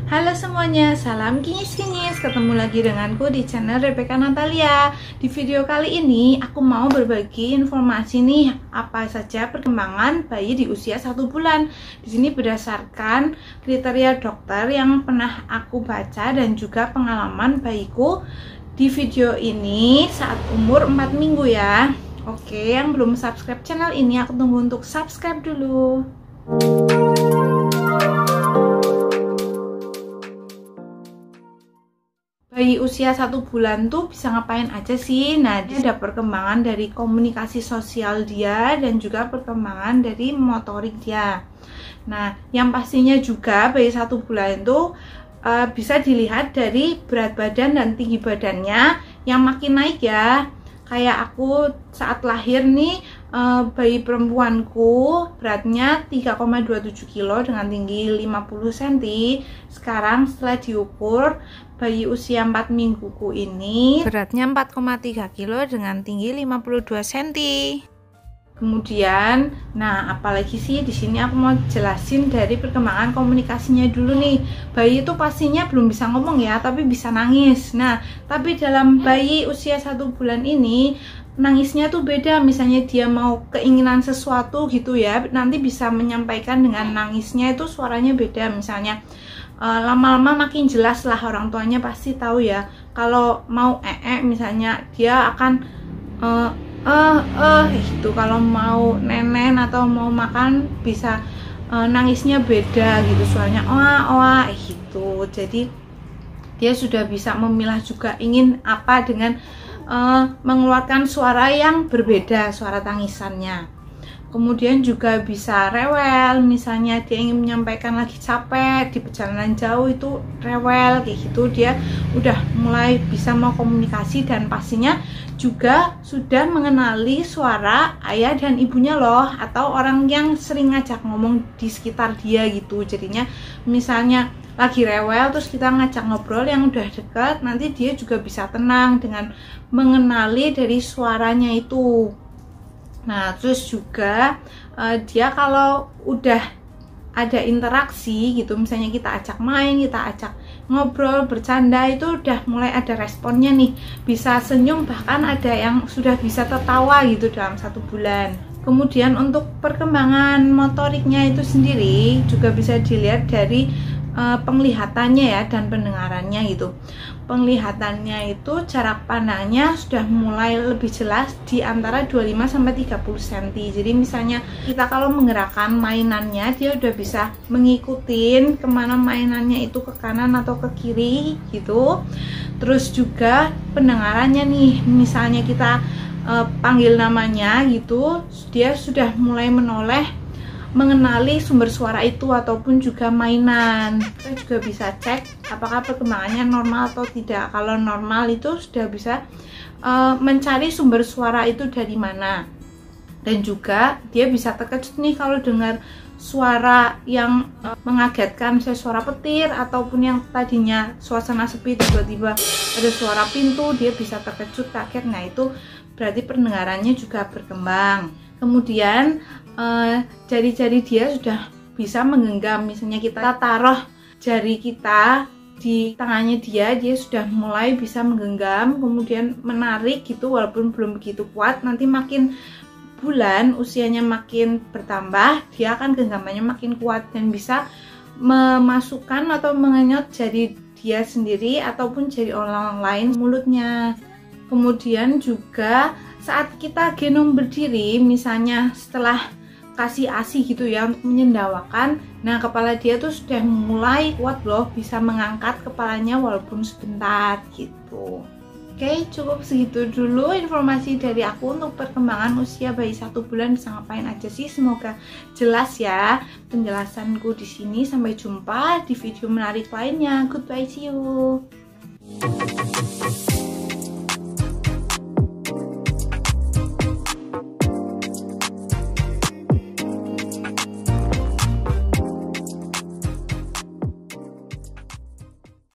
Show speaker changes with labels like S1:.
S1: Halo semuanya, salam kinyis-kinyis. Ketemu lagi denganku di channel Rebecca Natalia. Di video kali ini aku mau berbagi informasi nih, apa saja perkembangan bayi di usia 1 bulan. Di sini berdasarkan kriteria dokter yang pernah aku baca dan juga pengalaman bayiku di video ini saat umur 4 minggu ya. Oke, yang belum subscribe channel ini aku tunggu untuk subscribe dulu. Bayi usia 1 bulan tuh bisa ngapain aja sih? Nah, dia ada perkembangan dari komunikasi sosial dia dan juga perkembangan dari motorik dia. Nah, yang pastinya juga bayi 1 bulan itu bisa dilihat dari berat badan dan tinggi badannya yang makin naik ya. Kayak aku saat lahir nih, bayi perempuanku beratnya 3,27 kilo dengan tinggi 50 cm. Sekarang setelah diukur, bayi usia 4 mingguku ini beratnya 4,3 kilo dengan tinggi 52 cm. Kemudian, nah apalagi sih di sini aku mau jelasin dari perkembangan komunikasinya dulu nih. Bayi itu pastinya belum bisa ngomong ya, tapi bisa nangis. Nah, tapi dalam bayi usia 1 bulan ini nangisnya tuh beda. Misalnya dia mau keinginan sesuatu gitu ya, nanti bisa menyampaikan dengan nangisnya itu suaranya beda. Misalnya lama-lama makin jelas lah, orang tuanya pasti tahu ya. Kalau mau misalnya dia akan gitu. Kalau mau nenen atau mau makan bisa nangisnya beda gitu, suaranya oa gitu. Jadi dia sudah bisa memilah juga ingin apa dengan mengeluarkan suara yang berbeda, suara tangisannya. Kemudian juga bisa rewel, misalnya dia ingin menyampaikan lagi capek di perjalanan jauh itu rewel kayak gitu. Dia udah mulai bisa mau komunikasi dan pastinya juga sudah mengenali suara ayah dan ibunya loh, atau orang yang sering ngajak ngomong di sekitar dia gitu. Jadinya misalnya lagi rewel terus kita ngajak ngobrol yang udah deket, nanti dia juga bisa tenang dengan mengenali dari suaranya itu. Nah, terus juga dia kalau udah ada interaksi gitu, misalnya kita ajak main, kita ajak ngobrol, bercanda, itu udah mulai ada responnya nih. Bisa senyum, bahkan ada yang sudah bisa tertawa gitu dalam 1 bulan. Kemudian untuk perkembangan motoriknya itu sendiri juga bisa dilihat dari penglihatannya ya dan pendengarannya gitu. Penglihatannya itu jarak pandangnya sudah mulai lebih jelas di antara 25-30 cm. Jadi misalnya kita kalau menggerakkan mainannya, dia udah bisa mengikutin kemana mainannya itu, ke kanan atau ke kiri gitu. Terus juga pendengarannya nih, misalnya kita panggil namanya gitu, dia sudah mulai menoleh mengenali sumber suara itu ataupun juga mainan. Kita juga bisa cek apakah perkembangannya normal atau tidak. Kalau normal itu sudah bisa mencari sumber suara itu dari mana. Dan juga dia bisa terkejut nih kalau dengar suara yang mengagetkan, misalnya suara petir ataupun yang tadinya suasana sepi tiba-tiba ada suara pintu, dia bisa terkejut, kaget. Nah, itu berarti pendengarannya juga berkembang. Kemudian jari-jari dia sudah bisa menggenggam. Misalnya kita taruh jari kita di tangannya dia sudah mulai bisa menggenggam, kemudian menarik gitu walaupun belum begitu kuat. Nanti makin bulan usianya makin bertambah, dia akan genggamannya makin kuat dan bisa memasukkan atau mengenyot jari dia sendiri ataupun jari orang lain mulutnya. Kemudian juga saat kita gendong berdiri, misalnya setelah kasih ASI gitu ya untuk menyendawakan, nah kepala dia tuh sudah mulai kuat loh, bisa mengangkat kepalanya walaupun sebentar gitu. Oke, cukup segitu dulu informasi dari aku untuk perkembangan usia bayi 1 bulan bisa ngapain aja sih. Semoga jelas ya penjelasanku di sini. Sampai jumpa di video menarik lainnya. Goodbye, see you.